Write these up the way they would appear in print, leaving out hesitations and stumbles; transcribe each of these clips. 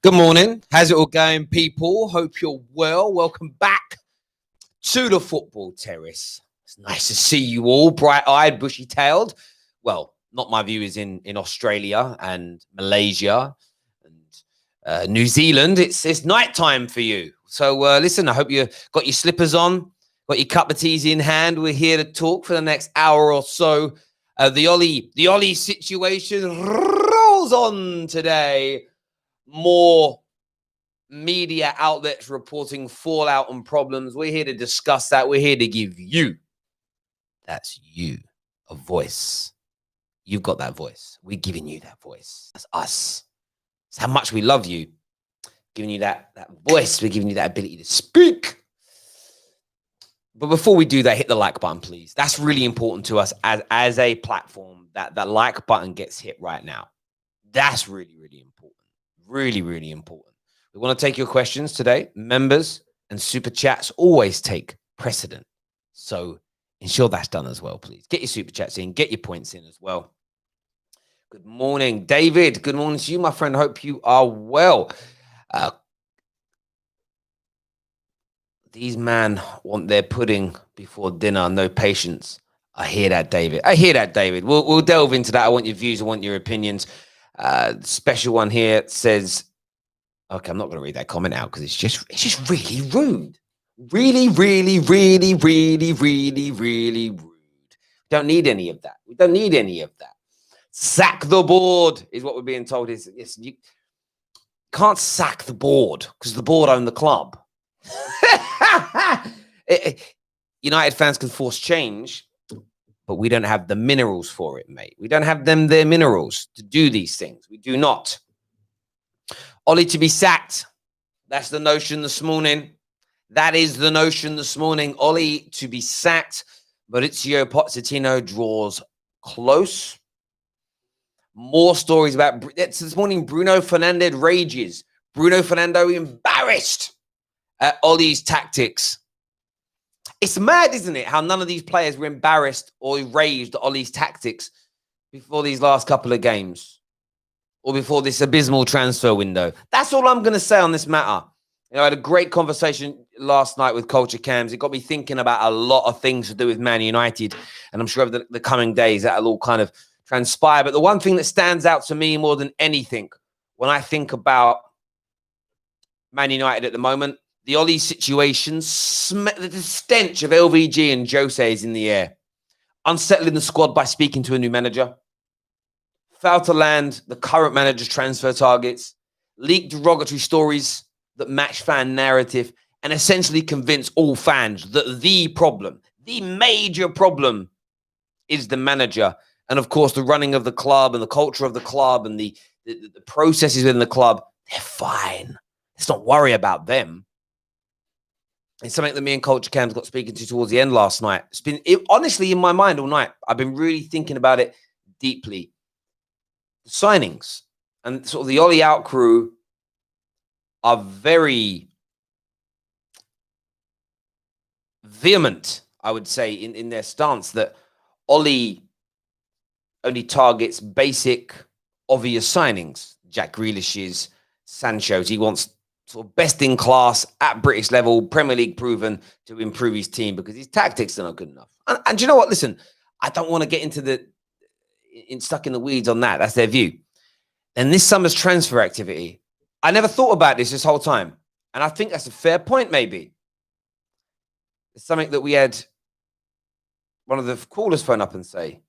Good morning. How's it all going, people? Hope you're well. Welcome back to the Football Terrace. It's nice to see you all, bright-eyed, bushy-tailed. Well, not my viewers in Australia and Malaysia and New Zealand. It's nighttime for you. So listen, I hope you got your slippers on, got your cup of tea in hand. We're here to talk for the next hour or so. The Ole situation rolls on today. More media outlets reporting fallout and problems. We're here to discuss that. We're here to give you, that's you, a voice. You've got that voice. We're giving you that voice. That's us. It's how much we love you. Giving you that voice. We're giving you that ability to speak. But before we do that, hit the like button, please. That's really important to us as a platform. That like button gets hit right now. That's really, really important. Really, really important. We want to take your questions today. Members and super chats always take precedent. So ensure that's done as well, please. Get your super chats in. Get your points in as well. Good morning, David. Good morning to you, my friend. Hope you are well. These men want their pudding before dinner. No patience. I hear that, David. We'll delve into that. I want your views. I want your opinions. Special one here says, okay, I'm not going to read that comment out because it's just really rude. Really, really, really, really, really, really rude. Don't need any of that. We don't need any of that. Sack the board is what we're being told. Yes, you can't sack the board because the board own the club. United fans can force change, but we don't have the minerals for it, mate. We don't have their minerals to do these things. We do not. Ole to be sacked. That's the notion this morning. That is the notion this morning. Ole to be sacked. Mauricio Pochettino draws close. More stories about this morning. Bruno Fernandes rages. Bruno Fernandes embarrassed at Ole's tactics. It's mad, isn't it, how none of these players were embarrassed or raged at Ole's tactics before these last couple of games or before this abysmal transfer window. That's all I'm going to say on this matter. I had a great conversation last night with Culture Cams. It got me thinking about a lot of things to do with Man United, and I'm sure over the coming days that'll all kind of transpire. But the one thing that stands out to me more than anything when I think about Man United at the moment, the Ole situation, the stench of LVG and Jose is in the air. Unsettling the squad by speaking to a new manager. Failed to land the current manager's transfer targets. Leaked derogatory stories that match fan narrative. And essentially convince all fans that the problem, the major problem, is the manager. And of course, the running of the club and the culture of the club and the processes within the club, they're fine. Let's not worry about them. It's something that me and Culture Cams got speaking to towards the end last night. It's been honestly in my mind all night. I've been really thinking about it deeply. The signings and sort of the Ole out crew are very vehement, I would say, in their stance that Ole only targets basic, obvious signings. Jack Grealish's, Sancho's. He wants sort of best in class at British level, Premier League proven to improve his team because his tactics are not good enough. And do you know what? Listen, I don't want to get into stuck in the weeds on that. That's their view. And this summer's transfer activity, I never thought about this whole time. And I think that's a fair point, maybe. It's something that we had one of the callers phone up and say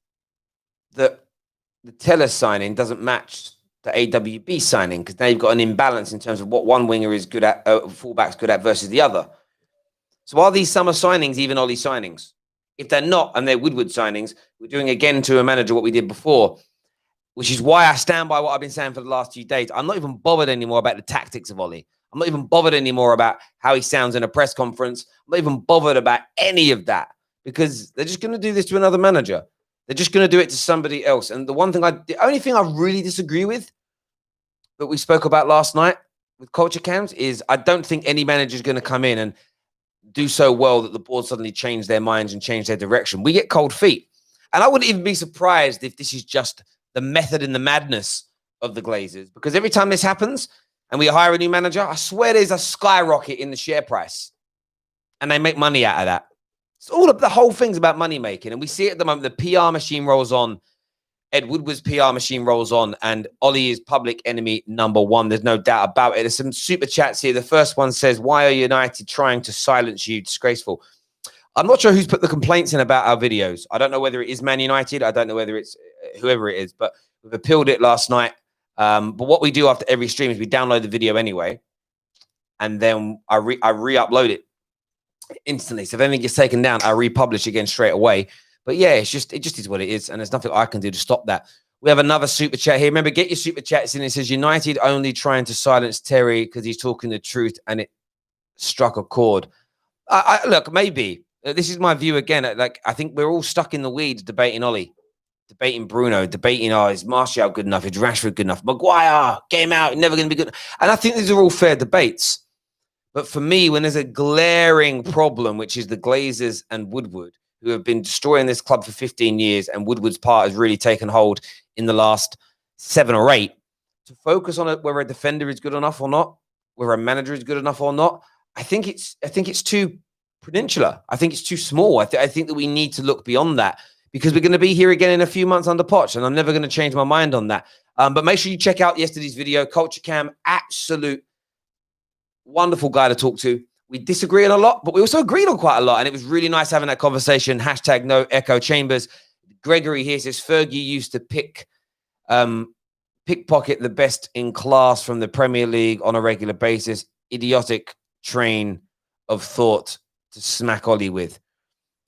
that the Teller signing doesn't match the AWB signing because now you've got an imbalance in terms of what one winger is good at, fullback's good at versus the other. So are these summer signings even Ole signings? If they're not, and they're Woodward signings, we're doing again to a manager what we did before, which is why I stand by what I've been saying for the last few days. I'm not even bothered anymore about the tactics of Ole. I'm not even bothered anymore about how he sounds in a press conference. I'm not even bothered about any of that because they're just going to do this to another manager. They're just going to do it to somebody else. And the only thing I really disagree with that we spoke about last night with Culture Cams is I don't think any manager is going to come in and do so well that the board suddenly change their minds and change their direction. We get cold feet. And I wouldn't even be surprised if this is just the method and the madness of the Glazers. Because every time this happens, and we hire a new manager, I swear there's a skyrocket in the share price. And they make money out of that. It's all of the whole thing's about money making. And we see it at the moment. The PR machine rolls on. Ed Woodward's PR machine rolls on. And Ollie is public enemy number one. There's no doubt about it. There's some super chats here. The first one says, why are United trying to silence you? Disgraceful. I'm not sure who's put the complaints in about our videos. I don't know whether it is Man United. I don't know whether it's whoever it is. But we've appealed it last night. But what we do after every stream is we download the video anyway. And then I re-upload it instantly. So if anything gets taken down, I republish again straight away. But yeah, it just is what it is, and there's nothing I can do to stop that. We have another super chat here. Remember, get your super chats in. It says United only trying to silence Terry because he's talking the truth, and it struck a chord. Look, maybe this is my view again. Like, I think we're all stuck in the weeds debating Ole, debating Bruno, debating, is Martial good enough? Is Rashford good enough? Maguire, get him out, never going to be good. And I think these are all fair debates. But for me, when there's a glaring problem, which is the Glazers and Woodward, who have been destroying this club for 15 years, and Woodward's part has really taken hold in the last 7 or 8, to focus on it, whether a defender is good enough or not, whether a manager is good enough or not, I think it's too peninsular. I think it's too small. I think that we need to look beyond that, because we're going to be here again in a few months under Poch, and I'm never going to change my mind on that. But make sure you check out yesterday's video. Culture Cam, absolute wonderful guy to talk to. We disagree on a lot, but we also agreed on quite a lot. And it was really nice having that conversation. Hashtag no echo chambers. Gregory here says Fergie used to pickpocket the best in class from the Premier League on a regular basis. Idiotic train of thought to smack Ollie with.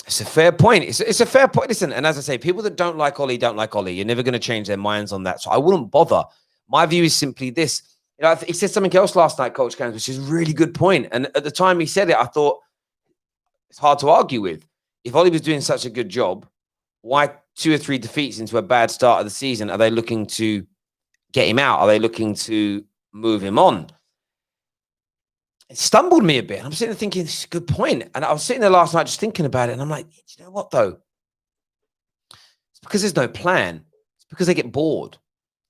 It's a fair point. It's a fair point. Listen, and as I say, people that don't like Ollie don't like Ollie. You're never going to change their minds on that. So I wouldn't bother. My view is simply this. You know, he said something else last night, Coach Cams, which is a really good point. And at the time he said it, I thought it's hard to argue with. If Ollie was doing such a good job, why 2 or 3 defeats into a bad start of the season? Are they looking to get him out? Are they looking to move him on? It stumbled me a bit. I'm sitting there thinking, this is a good point. And I was sitting there last night just thinking about it. And I'm like, you know what, though? It's because there's no plan. It's because they get bored.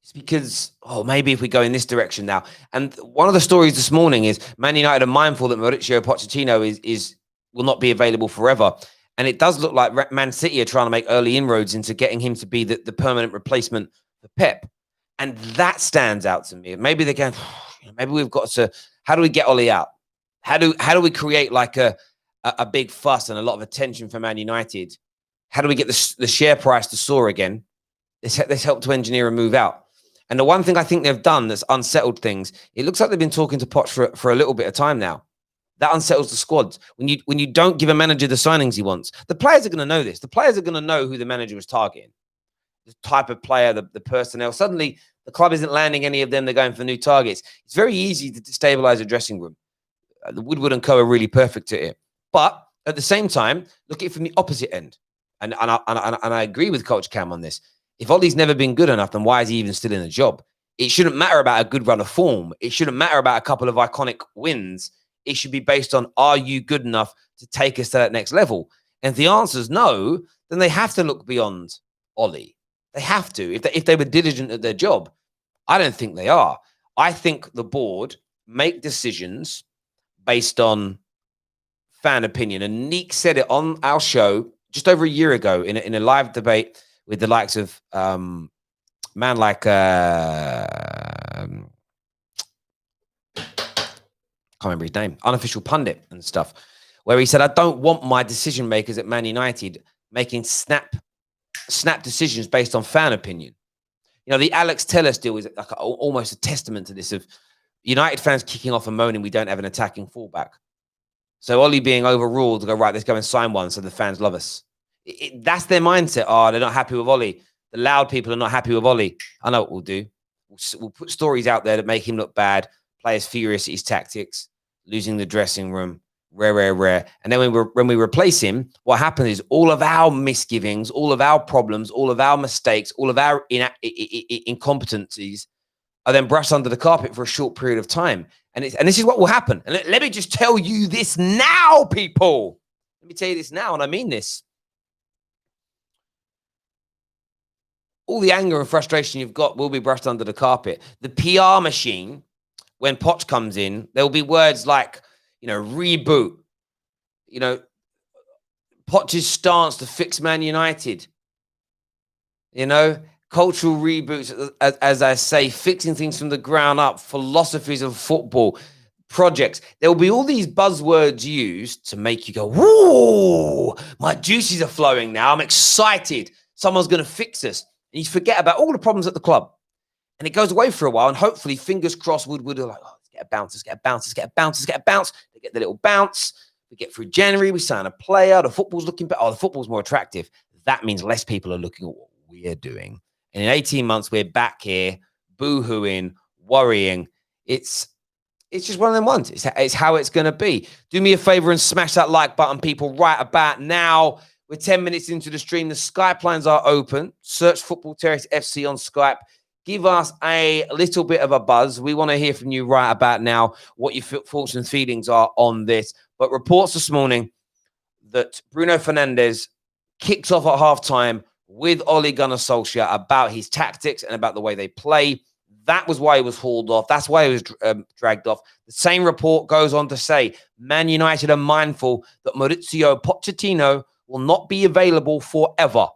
It's because, maybe if we go in this direction now. And one of the stories this morning is Man United are mindful that Mauricio Pochettino will not be available forever. And it does look like Man City are trying to make early inroads into getting him to be the permanent replacement for Pep. And that stands out to me. Maybe they're going, maybe we've got to, how do we get Ole out? How do we create like a big fuss and a lot of attention for Man United? How do we get the share price to soar again? Let's help to engineer a move out. And the one thing I think they've done that's unsettled things, it looks like they've been talking to Poch for a little bit of time now. That unsettles the squad. When you don't give a manager the signings he wants, the players are going to know this. The players are going to know who the manager is targeting, the type of player, the personnel. Suddenly, the club isn't landing any of them. They're going for new targets. It's very easy to destabilize a dressing room. The Woodward and Co are really perfect at it. But at the same time, look at it from the opposite end. And I agree with Coach Cam on this. If Ollie's never been good enough, then why is he even still in the job? It shouldn't matter about a good run of form. It shouldn't matter about a couple of iconic wins. It should be based on, are you good enough to take us to that next level? And if the answer is no, then they have to look beyond Ollie. They have to. If they were diligent at their job, I don't think they are. I think the board make decisions based on fan opinion. And Neek said it on our show just over a year ago in a live debate with the likes of man like can't remember his name, unofficial pundit and stuff, where he said, I don't want my decision makers at Man United making snap decisions based on fan opinion. You know, the Alex Telles deal is like almost a testament to this, of United fans kicking off and moaning we don't have an attacking fullback. So Ollie being overruled to go, right, let's go and sign one so the fans love us. That's their mindset. They're not happy with Ollie. The loud people are not happy with Ollie. I know what we'll do. We'll put stories out there that make him look bad, players furious at his tactics, losing the dressing room, rare. And then when we replace him, what happens is all of our misgivings, all of our problems, all of our mistakes, all of our incompetencies are then brushed under the carpet for a short period of time. And this is what will happen. And let me just tell you this now, people. Let me tell you this now, and I mean this. All the anger and frustration you've got will be brushed under the carpet. The PR machine, when Poch comes in, there will be words like, reboot, Poch's stance to fix Man United, cultural reboots, as I say, fixing things from the ground up, philosophies of football, projects. There will be all these buzzwords used to make you go, whoa, my juices are flowing now. I'm excited. Someone's going to fix us. And you forget about all the problems at the club. And it goes away for a while. And hopefully, fingers crossed, Woodward are like, let's get a bounce, let's get a bounce, let's get a bounce, let's get a bounce. They get the little bounce. We get through January, we sign a player. The football's looking better. Oh, the football's more attractive. That means less people are looking at what we're doing. And in 18 months, we're back here, boo-hooing, worrying. It's just one of them ones. It's how it's going to be. Do me a favor and smash that like button, people, right about now. We're 10 minutes into the stream. The Skype lines are open. Search Football Terrace FC on Skype. Give us a little bit of a buzz. We want to hear from you right about now what your thoughts and feelings are on this. But reports this morning that Bruno Fernandes kicks off at halftime with Ole Gunnar Solskjaer about his tactics and about the way they play. That was why he was hauled off. That's why he was dragged off. The same report goes on to say Man United are mindful that Mauricio Pochettino will not be available forever.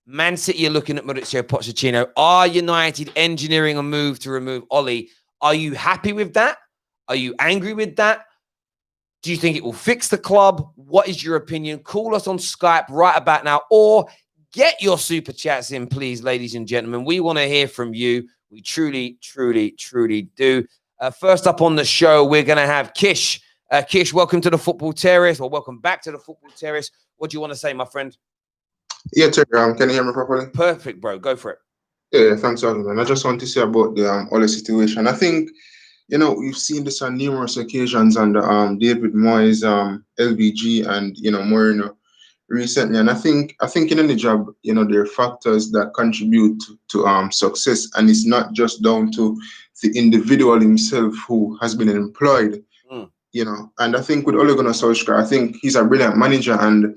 Man City are looking at Mauricio Pochettino. Are United engineering a move to remove Ole? Are you happy with that? Are you angry with that? Do you think it will fix the club? What is your opinion? Call us on Skype right about now, or get your super chats in, please, ladies and gentlemen. We want to hear from you. We truly, truly, truly do. First up on the show, we're going to have Kish. Kish, welcome to the Football Terrace, or welcome back to the Football Terrace. What do you want to say, my friend? Yeah, Terry, can you hear me properly? Perfect, bro. Go for it. Yeah, thanks, man. I just want to say about the Ole situation. I think, we've seen this on numerous occasions under David Moyes, LBG, and Mourinho recently. And I think in any job, there are factors that contribute to success, and it's not just down to the individual himself who has been employed. And I think with Ole Gunnar Solskjaer, I think he's a brilliant manager, and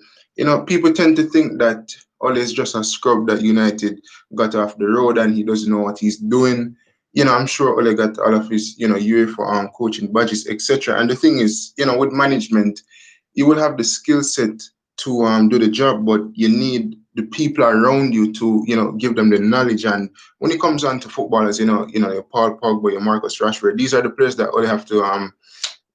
people tend to think that Ole is just a scrub that United got off the road and he doesn't know what he's doing. I'm sure Ole got all of his, UEFA coaching badges, etc. And the thing is, with management, you will have the skill set to do the job, but you need the people around you to, give them the knowledge. And when it comes on to footballers, your Paul Pogba, your Marcus Rashford, these are the players that Ole have to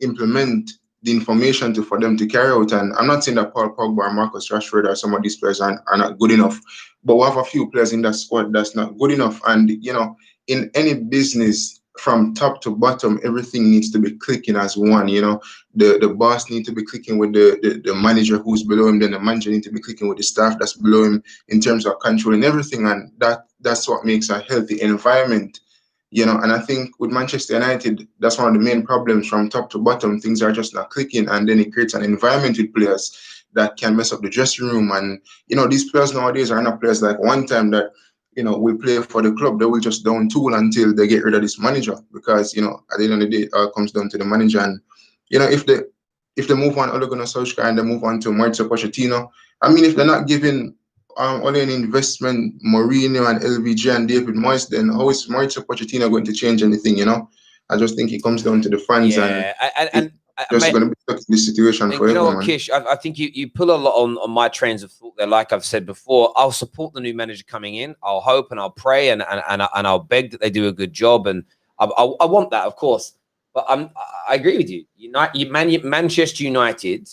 implement the information for them to carry out. And I'm not saying that Paul Pogba or Marcus Rashford or some of these players are not good enough, but we have a few players in that squad that's not good enough. And, in any business, from top to bottom, everything needs to be clicking as one. The boss needs to be clicking with the manager who's below him, then the manager needs to be clicking with the staff that's below him in terms of controlling everything. And that's what makes a healthy environment. And I think with Manchester United, that's one of the main problems from top to bottom. Things are just not clicking, and then it creates an environment with players that can mess up the dressing room. And, these players nowadays are not players like one time that, will play for the club. They will just down tool until they get rid of this manager, because, at the end of the day, it all comes down to the manager. And, if they move on Ole Gunnar Solskjaer and they move on to Mauricio Pochettino, I mean, if they're not giving only an investment, Mourinho and LVG and David Moyes, then how is Mauricio Pochettino going to change anything? I just think it comes down to the fans, and just going to be stuck in this situation forever. You know what, Kish? I think you pull a lot on my trains of thought there. Like I've said before, I'll support the new manager coming in. I'll hope and I'll pray and I'll beg that they do a good job, and I want that, of course. But I agree with you. Manchester United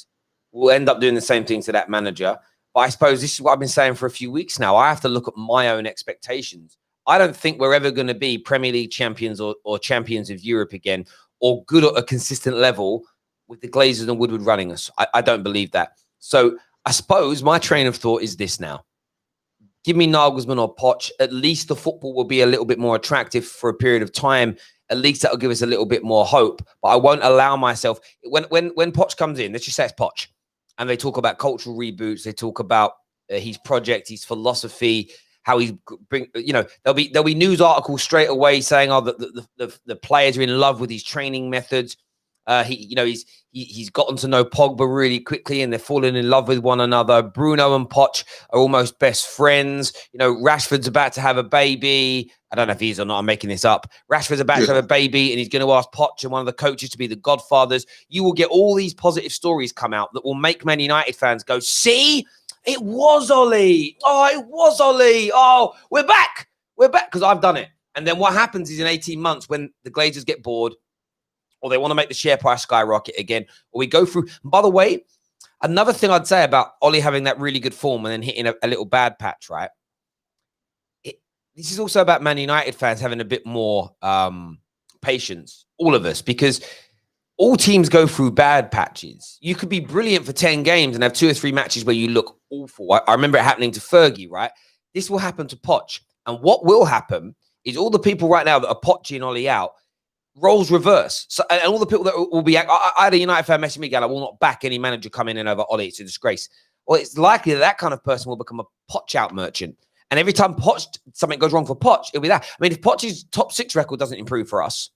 will end up doing the same thing to that manager. But I suppose this is what I've been saying for a few weeks now. I have to look at my own expectations. I don't think we're ever going to be Premier League champions or champions of Europe again, or good at a consistent level with the Glazers and Woodward running us. I don't believe that. So I suppose my train of thought is this now. Give me Nagelsmann or Poch. At least the football will be a little bit more attractive for a period of time. At least that'll give us a little bit more hope. But I won't allow myself. When Poch comes in, let's just say it's Poch, and they talk about cultural reboots. They talk about his project, his philosophy, how he's bring. There'll be news articles straight away saying, "Oh, the players are in love with his training methods." He's gotten to know Pogba really quickly, and they're falling in love with one another. Bruno and Poch are almost best friends. Rashford's about to have a baby. I don't know if he is or not. I'm making this up. Rashford's about to have a baby, and he's going to ask Poch and one of the coaches to be the godfathers. You will get all these positive stories come out that will make Man United fans go, see, it was Ole. Oh, it was Ole. Oh, we're back. We're back because I've done it. And then what happens is in 18 months when the Glazers get bored, or they want to make the share price skyrocket again, or we go through. And by the way, another thing I'd say about Ole having that really good form and then hitting a little bad patch, right? This is also about Man United fans having a bit more patience, all of us, because all teams go through bad patches. You could be brilliant for 10 games and have 2 or 3 matches where you look awful. I remember it happening to Fergie, right? This will happen to Poch. And what will happen is all the people right now that are Poching Ole out, roles reverse. So, and all the people that will be, I had a United fan message me again, I will not back any manager coming in over Ole. It's a disgrace. Well, it's likely that kind of person will become a Poch out merchant. And every time something goes wrong for Poch, it'll be that. I mean, if Poch's top 6 record doesn't improve for us,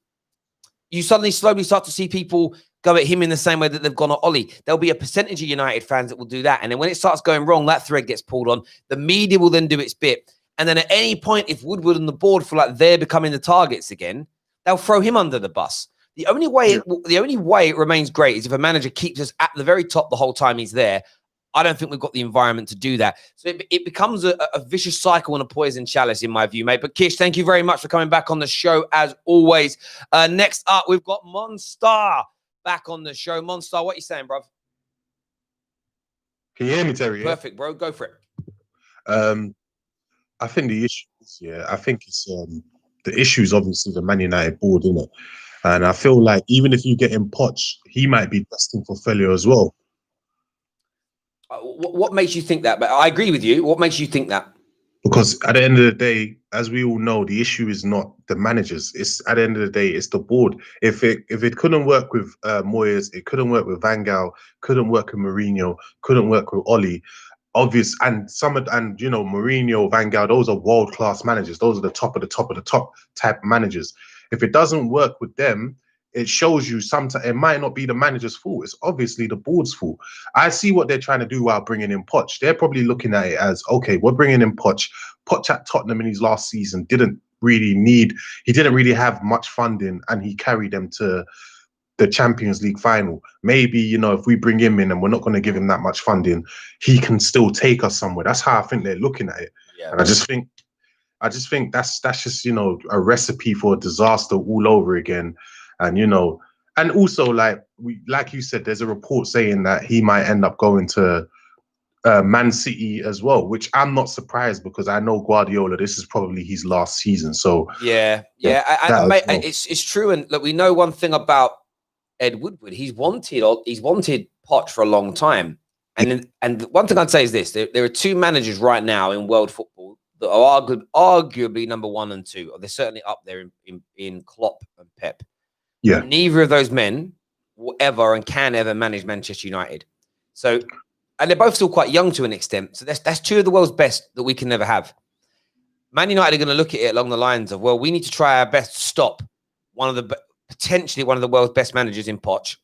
you suddenly slowly start to see people go at him in the same way that they've gone at Ole. There'll be a percentage of United fans that will do that. And then when it starts going wrong, that thread gets pulled on. The media will then do its bit. And then at any point, if Woodward and the board feel like they're becoming the targets again, they'll throw him under the bus. The only way it remains great is if a manager keeps us at the very top the whole time he's there. I don't think we've got the environment to do that. So it becomes a vicious cycle and a poison chalice, in my view, mate. But Kish, thank you very much for coming back on the show, as always. Next up, we've got Monstar back on the show. Monstar, what are you saying, bruv? Can you hear me, Terry? Perfect, bro. Go for it. I think the issue is, I think it's the issue is obviously the Man United board, isn't it? And I feel like even if you get him Poch, he might be destined for failure as well. What makes you think that? But I agree with you. What makes you think that? Because at the end of the day, as we all know, the issue is not the managers. It's at the end of the day, it's the board. If it couldn't work with Moyes, it couldn't work with Van Gaal, couldn't work with Mourinho, couldn't work with Ole. Obvious, and Mourinho, Van Gaal, those are world-class managers. Those are the top of the top of the top type managers. If it doesn't work with them, it shows you sometimes it might not be the manager's fault. It's obviously the board's fault. I see what they're trying to do while bringing in Poch. They're probably looking at it as, okay, we're bringing in Poch. Poch at Tottenham in his last season didn't really have much funding, and he carried them to the Champions League final. Maybe, if we bring him in and we're not going to give him that much funding, he can still take us somewhere. That's how I think they're looking at it. Yeah. And I just think that's just, a recipe for a disaster all over again. And, and also like you said, there's a report saying that he might end up going to Man City as well, which I'm not surprised because I know Guardiola, this is probably his last season. So yeah. Mate, it's true. And look, we know one thing about Ed Woodward. He's wanted Poch for a long time. And one thing I'd say is this: there are 2 managers right now in world football that are arguably number 1 and 2. Or they're certainly up there in Klopp and Pep. Yeah. Neither of those men will ever and can ever manage Manchester United. So, and they're both still quite young to an extent. So that's 2 of the world's best that we can never have. Man United are going to look at it along the lines of, well, we need to try our best to stop potentially one of the world's best managers in Poch.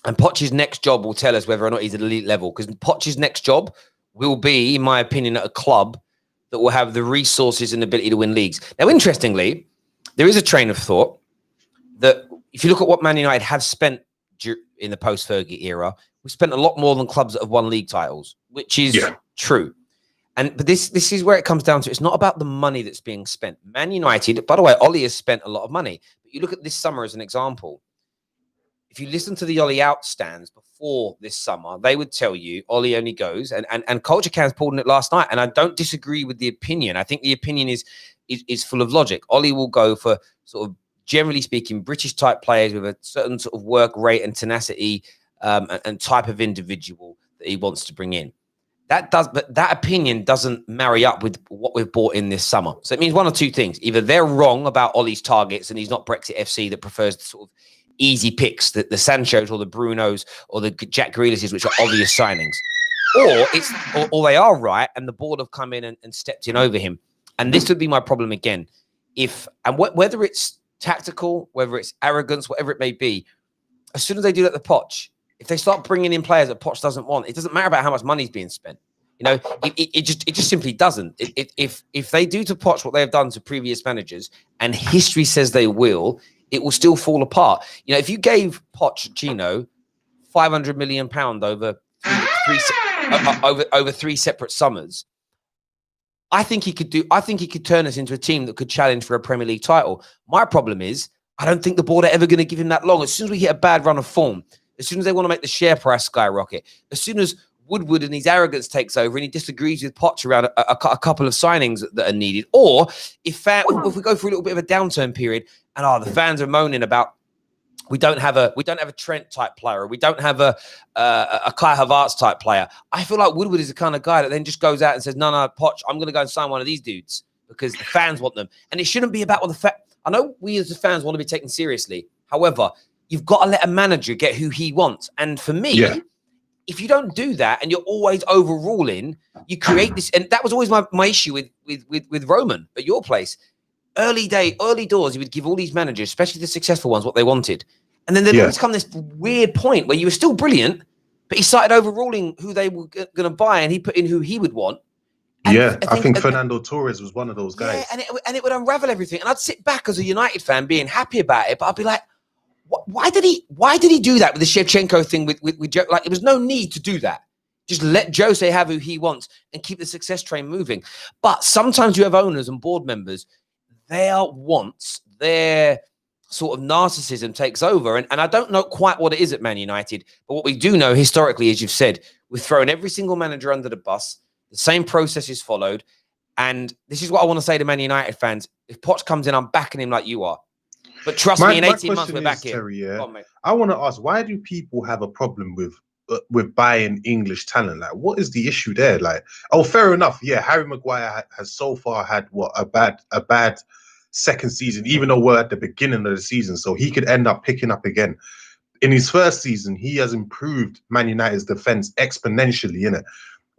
And Poch's next job will tell us whether or not he's at elite level. Because Poch's next job will be, in my opinion, at a club that will have the resources and ability to win leagues. Now, interestingly, there is a train of thought that if you look at what Man United have spent in the post-Fergie era, we spent a lot more than clubs that have won league titles, which is true. But this is where it comes down to. It's not about the money that's being spent. Man United, by the way, Ole has spent a lot of money. But you look at this summer as an example. If you listen to the Ole out stands before this summer, they would tell you Ole only goes, and Culture Cans pulled on it last night, and I don't disagree with the opinion. I think the opinion is full of logic. Ole will go for sort of, generally speaking, British-type players with a certain sort of work rate and tenacity and type of individual that he wants to bring in. But that opinion doesn't marry up with what we've bought in this summer. So it means one of 2 things. Either they're wrong about Ole's targets and he's not Brexit FC that prefers the sort of easy picks, the Sanchos or the Brunos or the Jack Grealishes, which are obvious signings. Or they are right and the board have come in and stepped in over him. And this would be my problem again. Whether it's tactical, whether it's arrogance, whatever it may be, as soon as they do that, the Poch, if they start bringing in players that Poch doesn't want, it doesn't matter about how much money's being spent. You know, it just simply doesn't. If they do to Poch what they have done to previous managers, and history says they will, it will still fall apart. You know, if you gave Pochettino £500 million over three separate summers, I think he could turn us into a team that could challenge for a Premier League title. My problem is, I don't think the board are ever going to give him that long. As soon as we hit a bad run of form, as soon as they want to make the share price skyrocket, as soon as Woodward and his arrogance takes over and he disagrees with Poch around a couple of signings that are needed, or if we go through a little bit of a downturn period and the fans are moaning about we don't have a Trent type player, or we don't have a Kai Havertz type player, I feel like Woodward is the kind of guy that then just goes out and says, no, Poch, I'm going to go and sign one of these dudes because the fans want them. And it shouldn't be about what the I know we as the fans want to be taken seriously. However, you've got to let a manager get who he wants. And for me, if you don't do that and you're always overruling, you create this. And that was always my issue with Roman at your place. Early doors, he would give all these managers, especially the successful ones, what they wanted. And then there'd always come this weird point where you were still brilliant, but he started overruling who they were going to buy and he put in who he would want. And I think Fernando Torres was one of those guys. Yeah, and it would unravel everything. And I'd sit back as a United fan being happy about it, but I'd be like, why did he do that with the Shevchenko thing with Joe? Like, there was no need to do that. Just let Jose have who he wants and keep the success train moving. But sometimes you have owners and board members, their wants, their sort of narcissism takes over. And I don't know quite what it is at Man United, but what we do know historically, as you've said, we've thrown every single manager under the bus. The same process is followed. And this is what I want to say to Man United fans. If Poch comes in, I'm backing him like you are. But trust me, in 18 months, we're back here. Terry, I want to ask, why do people have a problem with buying English talent? Like, what is the issue there? Like, fair enough. Yeah, Harry Maguire has so far had a bad second season, even though we're at the beginning of the season, so he could end up picking up again. In his first season, he has improved Man United's defense exponentially, innit?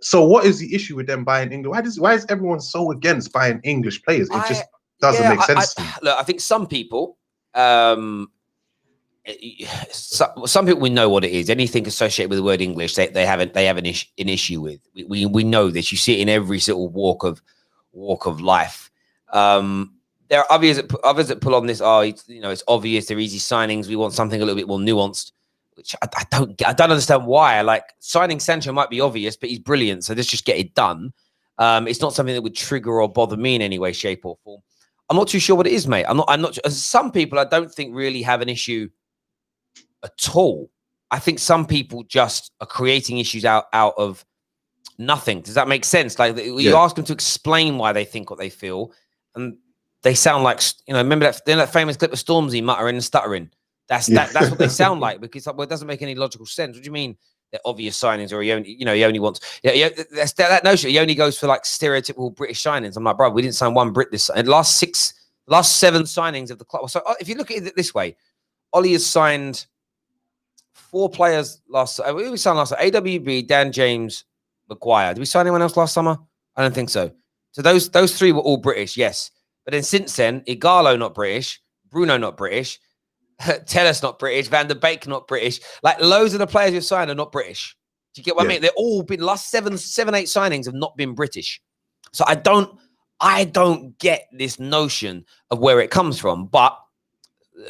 So what is the issue with them buying English? Why is everyone so against buying English players? It just doesn't make sense to me. Look, I think some people, some people, we know what it is. Anything associated with the word English, they have an issue with. We know this. You see it in every sort of walk of life. There are others that pull on this. It's obvious. They're easy signings. We want something a little bit more nuanced, which I don't understand why. Like, signing Sancho might be obvious, but he's brilliant, so let's just get it done. It's not something that would trigger or bother me in any way, shape, or form. I'm not too sure what it is, mate. I'm not. Some people I don't think really have an issue at all. I think some people just are creating issues out of nothing. Does that make sense? Like, you ask them to explain why they think what they feel, and they sound like, remember that famous clip of Stormzy muttering and stuttering? That's what they sound like, because it doesn't make any logical sense. What do you mean they're obvious signings, or he only wants? That's that notion. He only goes for like stereotypical British signings. I'm like, bro, we didn't sign one Brit this last 7 signings of the club. So if you look at it this way, Ole has signed 4 players last. We signed last AWB, Dan James, Maguire. Did we sign anyone else last summer? I don't think so. So those 3 were all British, yes. But then since then, Igalo not British, Bruno not British, Tellus not British, Van der Beek not British. Like, loads of the players we've signed are not British. Do you get what I mean? They're all been last 7, 8 signings have not been British. So I don't get this notion of where it comes from, but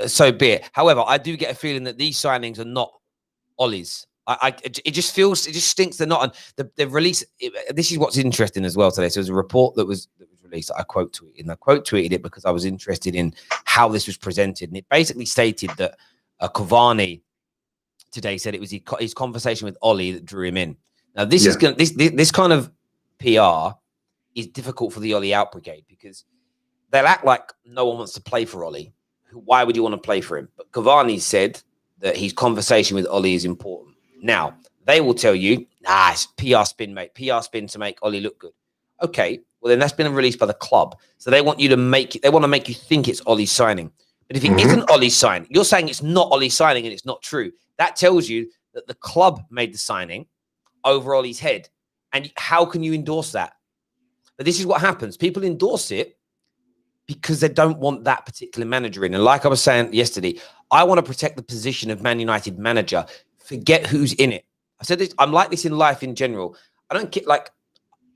so be it. However, I do get a feeling that these signings are not Ole's. It just stinks they're not. And the release. This is what's interesting as well today. So there's a report that was released that I quote tweeted, and I quote tweeted it because I was interested in how this was presented, and it basically stated that Cavani today said it was his conversation with Ole that drew him in. Now this is going this kind of PR is difficult for the Ole out brigade, because they'll act like no one wants to play for Ole. Why would you want to play for him? But Cavani said that his conversation with Ole is important. Now, they will tell you, it's PR spin, mate. PR spin to make Ole look good. Okay, well, then that's been released by the club. So they want you to make you think it's Ole's signing. But if it isn't Ole's signing, you're saying it's not Ole's signing and it's not true. That tells you that the club made the signing over Ole's head. And how can you endorse that? But this is what happens. People endorse it because they don't want that particular manager in. And like I was saying yesterday, I want to protect the position of Man United manager. Forget who's in it. I said this. I'm like this in life in general. I don't get like.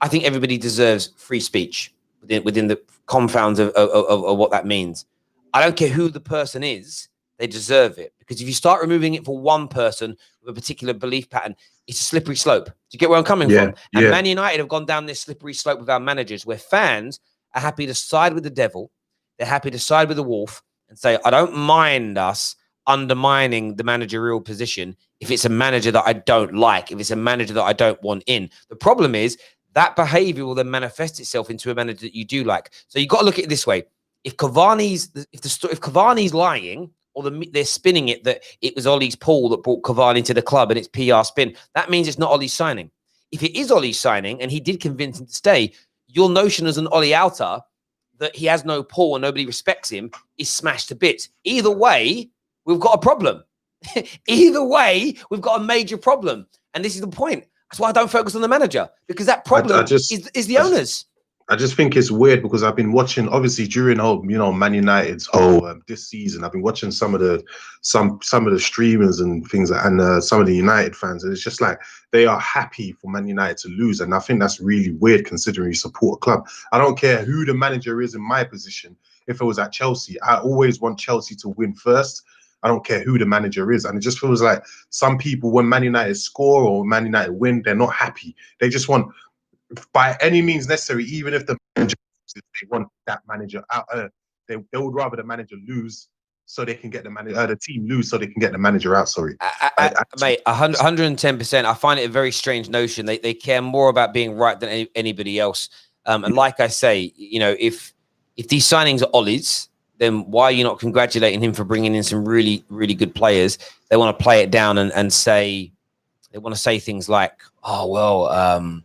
I think everybody deserves free speech within the confounds of what that means. I don't care who the person is; they deserve it. Because if you start removing it for one person with a particular belief pattern, it's a slippery slope. Do you get where I'm coming from? And Man United have gone down this slippery slope with our managers, where fans are happy to side with the devil, they're happy to side with the wolf, and say, "I don't mind us undermining the managerial position if it's a manager that I don't like, if it's a manager that I don't want in." The problem is that behavior will then manifest itself into a manager that you do like. So you've got to look at it this way: if Cavani's lying, or they're spinning it that it was Ole's Paul that brought Cavani to the club and it's PR spin, that means it's not Ole's signing. If it is Ole's signing and he did convince him to stay, your notion as an Ole outer that he has no pull and nobody respects him is smashed to bits. Either way, we've got a problem. Either way, we've got a major problem. And this is the point. That's why I don't focus on the manager, because that problem is the owners. I just think it's weird because I've been watching, obviously during Man United's this season. I've been watching some of the streamers and things, and some of the United fans, and it's just like they are happy for Man United to lose, and I think that's really weird considering you support a club. I don't care who the manager is in my position. If it was at Chelsea, I always want Chelsea to win first. I don't care who the manager is. And it just feels like some people, when Man United score or Man United win, they're not happy. They just want, by any means necessary, even if the manager loses, they want that manager out. They would rather the manager lose so they can get the team lose so they can get the manager out. Sorry. Mate, 110%. I find it a very strange notion. They care more about being right than anybody else. And like I say, if these signings are Ole's, then why are you not congratulating him for bringing in some really, really good players? They want to play it down and say, they want to say things like, "Oh well,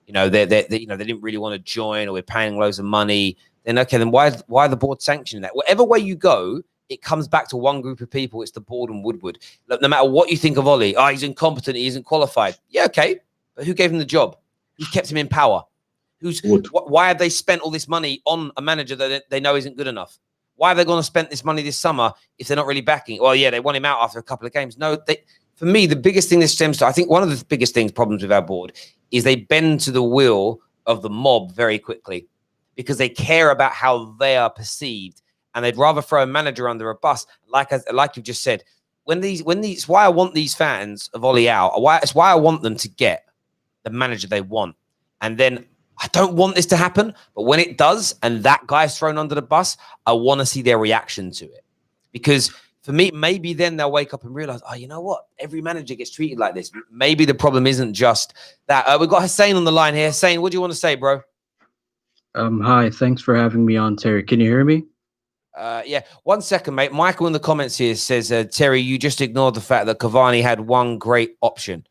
they didn't really want to join, or we're paying loads of money." Then okay, then why the board sanctioning that? Whatever way you go, it comes back to one group of people. It's the board and Woodward. Look, no matter what you think of Ole, he's incompetent, he isn't qualified. Yeah, okay, but who gave him the job? Who's kept him in power? Why have they spent all this money on a manager that they know isn't good enough? Why have they going to spend this money this summer if they're not really backing? Well, yeah, they want him out after a couple of games. No, for me, the biggest thing this stems to, I think one of the biggest problems with our board is they bend to the will of the mob very quickly because they care about how they are perceived, and they'd rather throw a manager under a bus. Like you've just said, it's why I want these fans of Ole out. It's why I want them to get the manager they want, and then I don't want this to happen, but when it does and that guy's thrown under the bus, I want to see their reaction to it. Because for me, maybe then they'll wake up and realize, you know what? Every manager gets treated like this. Maybe the problem isn't just that. We've got Hussein on the line here. Hussein, what do you want to say, bro? Hi, thanks for having me on, Terry. Can you hear me? Yeah. 1 second, mate. Michael in the comments here says, Terry, you just ignored the fact that Cavani had one great option.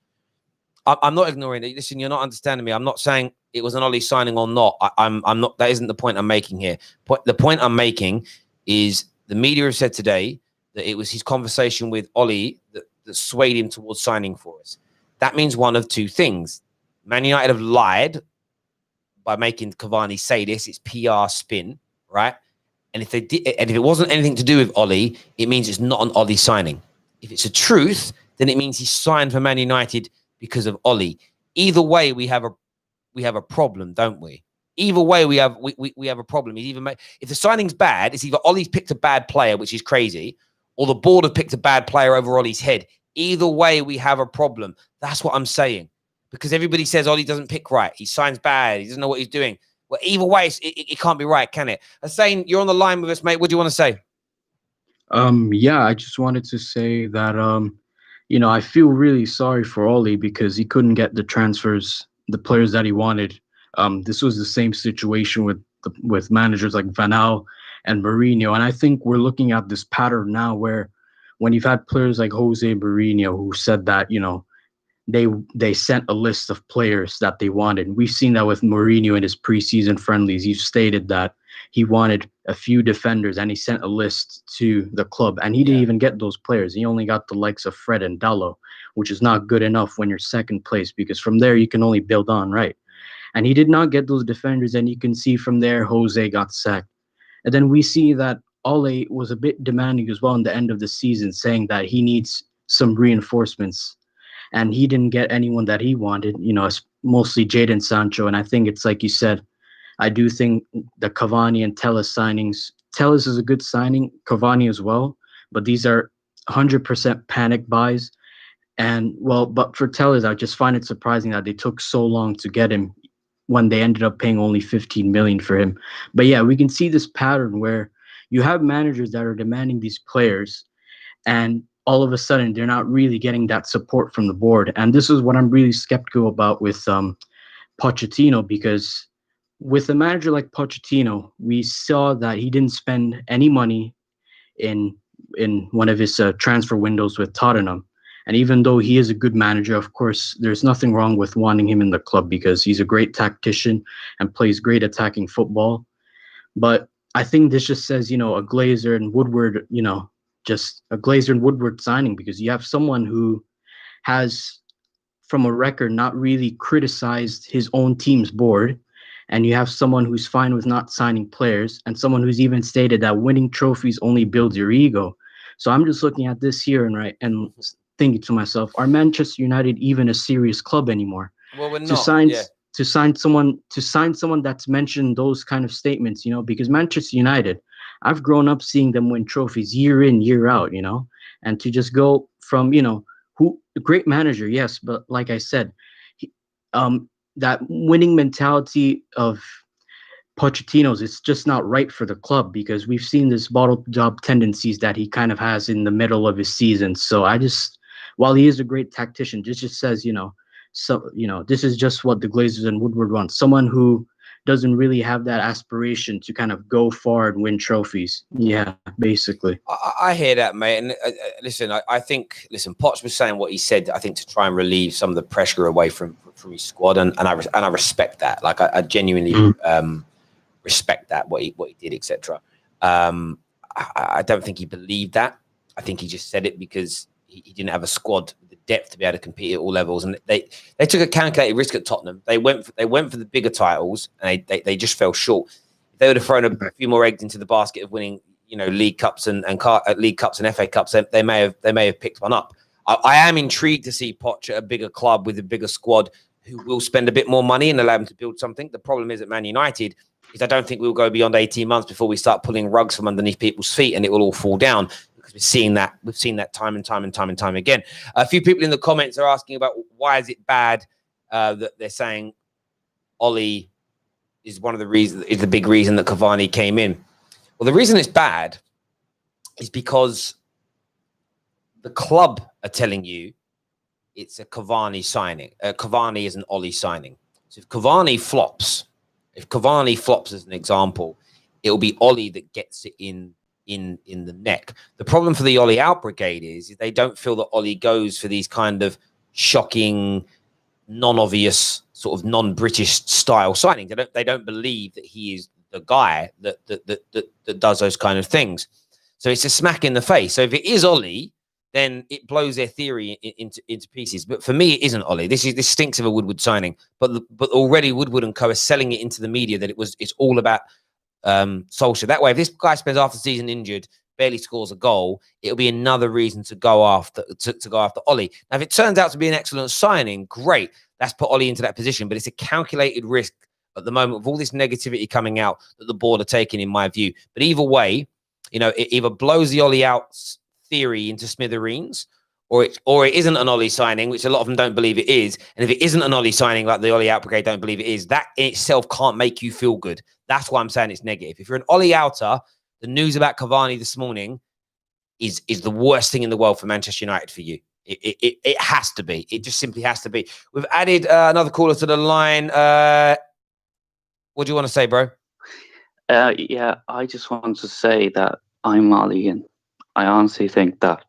I'm not ignoring it. Listen, you're not understanding me. I'm not saying it was an Ole signing or not. I'm not. That isn't the point I'm making here. The point I'm making is the media have said today that it was his conversation with Ole that swayed him towards signing for us. That means one of two things. Man United have lied by making Cavani say this. It's PR spin, right? And if they did, and if it wasn't anything to do with Ole, it means it's not an Ole signing. If it's a truth, then it means he signed for Man United because of Ole. Either way, we have a problem, don't we? Either way, we have a problem. If the signing's bad, it's either Ole's picked a bad player, which is crazy, or the board have picked a bad player over Ole's head. Either way, we have a problem. That's what I'm saying. Because everybody says Ole doesn't pick right. He signs bad. He doesn't know what he's doing. Well, either way, it can't be right, can it? Hussein, you're on the line with us, mate. What do you want to say? Yeah, I just wanted to say that I feel really sorry for Ole because he couldn't get the transfers, the players that he wanted. This was the same situation with managers like Van Gaal and Mourinho, and I think we're looking at this pattern now where when you've had players like Jose Mourinho who said that they sent a list of players that they wanted. We've seen that with Mourinho in his preseason friendlies. He stated that he wanted a few defenders and he sent a list to the club, and he didn't even get those players. He only got the likes of Fred and Dallo, which is not good enough when you're second place, because from there you can only build on, right? And he did not get those defenders, and you can see from there Jose got sacked. And then we see that Ole was a bit demanding as well in the end of the season, saying that he needs some reinforcements, and he didn't get anyone that he wanted. It's mostly Jadon Sancho, and I think it's like you said. I do think the Cavani and Telles signings. Telles is a good signing, Cavani as well, but these are 100% panic buys. And well, but for Telles, I just find it surprising that they took so long to get him when they ended up paying only 15 million for him. But yeah, we can see this pattern where you have managers that are demanding these players, and all of a sudden they're not really getting that support from the board. And this is what I'm really skeptical about with Pochettino, because with a manager like Pochettino, we saw that he didn't spend any money in one of his transfer windows with Tottenham. And even though he is a good manager, of course, there's nothing wrong with wanting him in the club because he's a great tactician and plays great attacking football. But I think this just says, a Glazer and Woodward, just a Glazer and Woodward signing, because you have someone who has, from a record, not really criticized his own team's board. And you have someone who's fine with not signing players, and someone who's even stated that winning trophies only builds your ego. So I'm just looking at this here and thinking to myself, are Manchester United even a serious club anymore? Well, we're To not. sign Yeah. to sign someone that's mentioned those kind of statements, because Manchester United, I've grown up seeing them win trophies year in, year out, and to just go from, who a great manager, yes, but like I said, he, that winning mentality of Pochettino's, it's just not right for the club, because we've seen this bottle job tendencies that he kind of has in the middle of his season. So while he is a great tactician, this just says, this is just what the Glazers and Woodward want. Someone who doesn't really have that aspiration to kind of go far and win trophies. Yeah, basically. I hear that, mate. And listen, I think, Poch was saying what he said, I think, to try and relieve some of the pressure away from his squad. And I respect that. Like, I genuinely respect that, what he did, etc. I don't think he believed that. I think he just said it because he didn't have a squad with the depth to be able to compete at all levels. And they took a calculated risk at Tottenham. They went for the bigger titles, and they just fell short. If they would have thrown a few more eggs into the basket of winning, League Cups and League Cups and FA Cups, they may have picked one up. I am intrigued to see Poch at a bigger club with a bigger squad who will spend a bit more money and allow him to build something. The problem is at Man United is I don't think we'll go beyond 18 months before we start pulling rugs from underneath people's feet and it will all fall down, because we've seen that time and time again. A few people in the comments are asking about why is it bad that they're saying Ole is the big reason that Cavani came in. Well, the reason it's bad is because the club are telling you it's a Cavani signing. Cavani is an Ole signing. So if Cavani flops as an example, it'll be Ole that gets it in the neck. The problem for the Ole out brigade is they don't feel that Ole goes for these kind of shocking, non-obvious, sort of non-British style signings. They don't believe that he is the guy that does those kind of things. So it's a smack in the face. So if it is Ole, then it blows their theory into pieces. But for me, it isn't Ole. This stinks of a Woodward signing. But already Woodward and co are selling it into the media that it's all about Solskjaer. That way, if this guy spends half the season injured, barely scores a goal, it'll be another reason to go after Ole. Now, if it turns out to be an excellent signing, great. That's put Ole into that position. But it's a calculated risk at the moment with all this negativity coming out that the board are taking, in my view. But either way, it either blows the Ole out theory into smithereens, or it isn't an Ole signing, which a lot of them don't believe it is. And if it isn't an Ole signing, like the Ole out brigade don't believe it is, that in itself can't make you feel good. That's why I'm saying it's negative. If you're an Ole outer, the news about Cavani this morning is the worst thing in the world for Manchester United for you. It has to be. It just simply has to be. We've added another caller to the line. What do you want to say, bro? Yeah, I just want to say that I'm Ole, and I honestly think that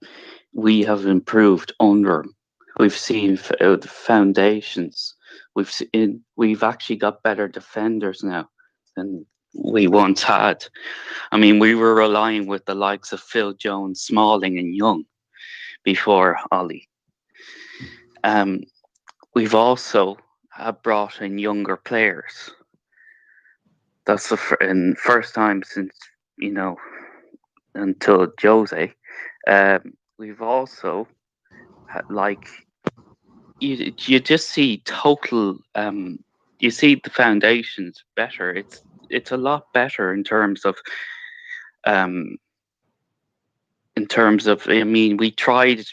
we have improved under him. We've seen the foundations. We've actually got better defenders now than we once had. I mean, we were relying with the likes of Phil Jones, Smalling, and Young before Ole. We've also brought in younger players. That's the first time since until Jose. We've also like you just see total. You see the foundations better. It's a lot better in terms of um I mean we tried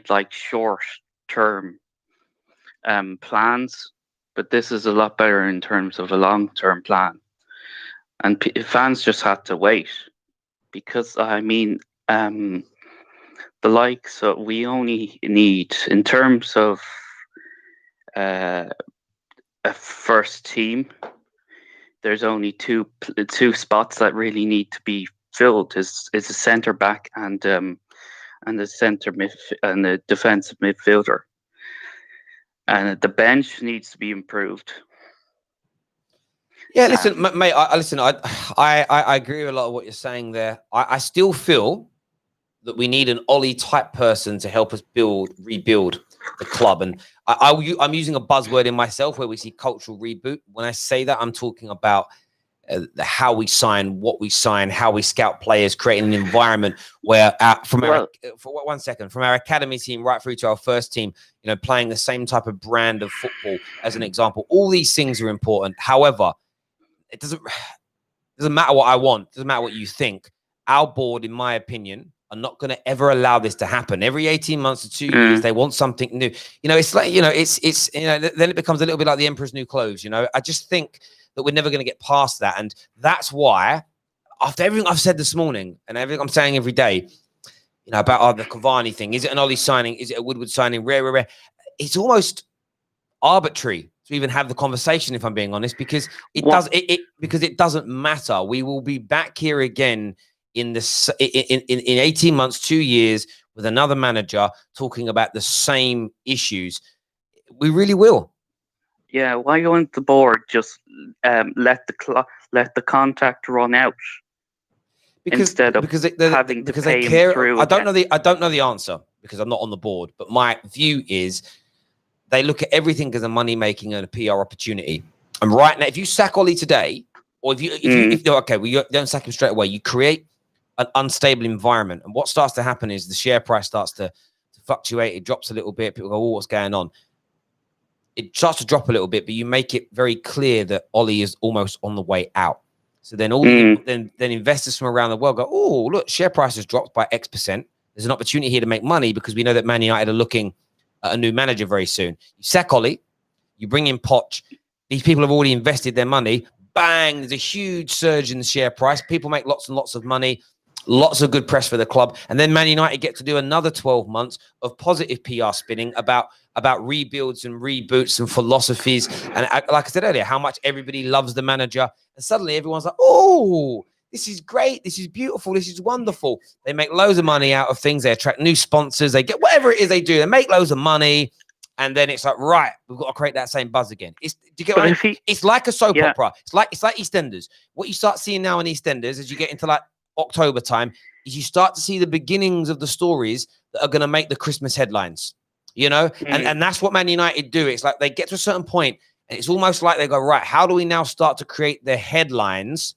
like short term plans, but this is a lot better in terms of a long term plan. And fans just had to wait because I mean the likes of we only need in terms of a first team. There's only two spots that really need to be filled. Is a centre back and the centre and the defensive midfielder. And the bench needs to be improved. Yeah, listen, mate. I agree with a lot of what you're saying there. I still feel that we need an Ole type person to help us rebuild the club. And I'm using a buzzword in myself where we see cultural reboot. When I say that, I'm talking about how we sign, what we sign, how we scout players, creating an environment where from our academy team right through to our first team, you know, playing the same type of brand of football as an example. All these things are important. However, it doesn't matter what I want. It doesn't matter what you think. Our board, in my opinion, are not going to ever allow this to happen. Every 18 months to 2 years, they want something new. You know, it's like, you know, it's you know, then it becomes a little bit like the Emperor's New Clothes. You know, I just think that we're never going to get past that. And that's why, after everything I've said this morning and everything I'm saying every day, you know, about the Cavani thing, is it an Ole signing? Is it a Woodward signing? Rare. It's almost arbitrary to even have the conversation, if I'm being honest, because it doesn't matter. We will be back here again in 18 months, 2 years with another manager talking about the same issues. We really will. Yeah, why won't the board just let the contract run out instead of having to pay him through? I don't know the answer because I'm not on the board. But my view is they look at everything as a money making and a PR opportunity. And right now, if you sack Ole today, or if you don't sack him straight away, you create an unstable environment. And what starts to happen is the share price starts to fluctuate. It drops a little bit. People go, "Oh, what's going on?" It starts to drop a little bit, but you make it very clear that Ole is almost on the way out. So then then investors from around the world go, "Oh, look, share price has dropped by X%. There's an opportunity here to make money because we know that Man United are looking at a new manager very soon." You sack Ole, you bring in Poch. These people have already invested their money. Bang, there's a huge surge in the share price. People make lots and lots of money. Lots of good press for the club. And then Man United get to do another 12 months of positive PR spinning about rebuilds and reboots and philosophies. And like I said earlier, how much everybody loves the manager. And suddenly everyone's like, "Oh, this is great. This is beautiful. This is wonderful." They make loads of money out of things. They attract new sponsors. They get whatever it is they do. They make loads of money. And then it's like, right, we've got to create that same buzz again. Do you get what I mean? It's like a soap opera. It's like EastEnders. What you start seeing now in EastEnders as you get into like October time is you start to see the beginnings of the stories that are going to make the Christmas headlines, you know, and that's what Man United do. It's like they get to a certain point and it's almost like they go, right, how do we now start to create the headlines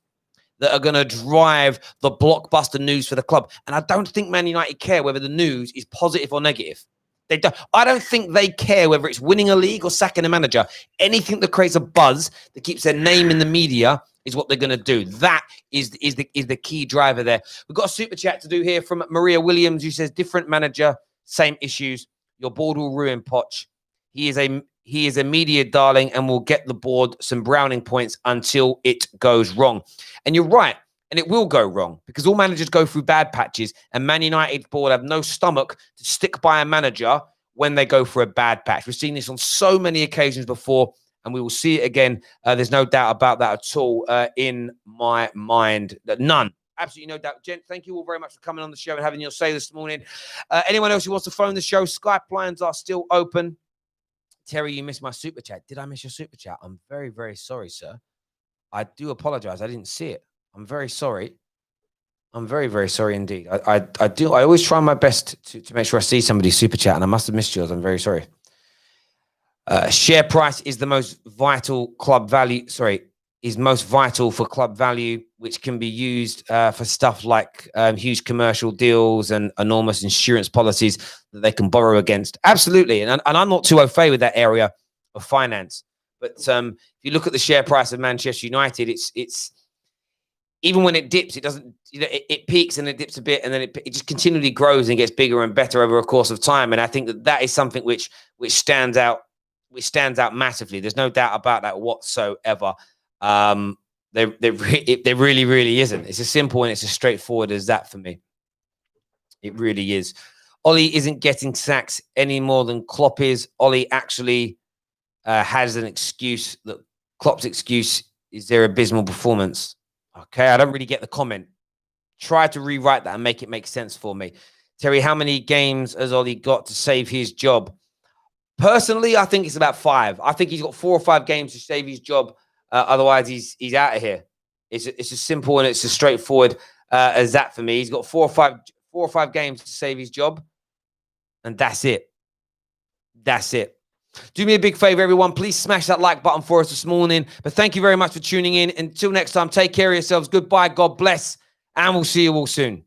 that are going to drive the blockbuster news for the club? And I don't think Man United care whether the news is positive or negative. They don't. I don't think they care whether it's winning a league or sacking a manager. Anything that creates a buzz that keeps their name in the media is what they're going to do. That is the key driver there. We've got a super chat to do here from Maria Williams, who says, "Different manager, same issues. Your board will ruin Poch. He is a media darling and will get the board some browning points until it goes wrong." And you're right. And it will go wrong because all managers go through bad patches, and Man United board have no stomach to stick by a manager when they go for a bad patch. We've seen this on so many occasions before, and we will see it again. There's no doubt about that at all in my mind. None. Absolutely no doubt. Gent, thank you all very much for coming on the show and having your say this morning. Anyone else who wants to phone the show, Skype lines are still open. Terry, you missed my super chat. Did I miss your super chat? I'm very, very sorry, sir. I do apologize. I didn't see it. I'm very sorry. I'm very, very sorry indeed. I always try my best to make sure I see somebody's super chat, and I must have missed yours. I'm very sorry. Share price is the most vital club value. Sorry. is most vital for club value, which can be used for stuff like huge commercial deals and enormous insurance policies that they can borrow against. Absolutely. And I'm not too au fait with that area of finance. But if you look at the share price of Manchester United, it's even when it dips, it doesn't, it peaks and it dips a bit, and then it just continually grows and gets bigger and better over a course of time. And I think that is something which stands out, massively. There's no doubt about that whatsoever. There really, really isn't. It's as simple and it's as straightforward as that for me. It really is. Ole isn't getting sacks any more than Klopp is. Ole actually has an excuse that Klopp's excuse is their abysmal performance. Okay, I don't really get the comment. Try to rewrite that and make it make sense for me. Terry, how many games has Ole got to save his job? Personally, I think it's about 5. I think he's got 4 or 5 games to save his job. Otherwise, he's out of here. It's as simple and it's as straightforward as that for me. He's got 4 or 5 games to save his job, and that's it. That's it. Do me a big favor, everyone. Please smash that like button for us this morning. But thank you very much for tuning in. Until next time, take care of yourselves. Goodbye. God bless. And we'll see you all soon.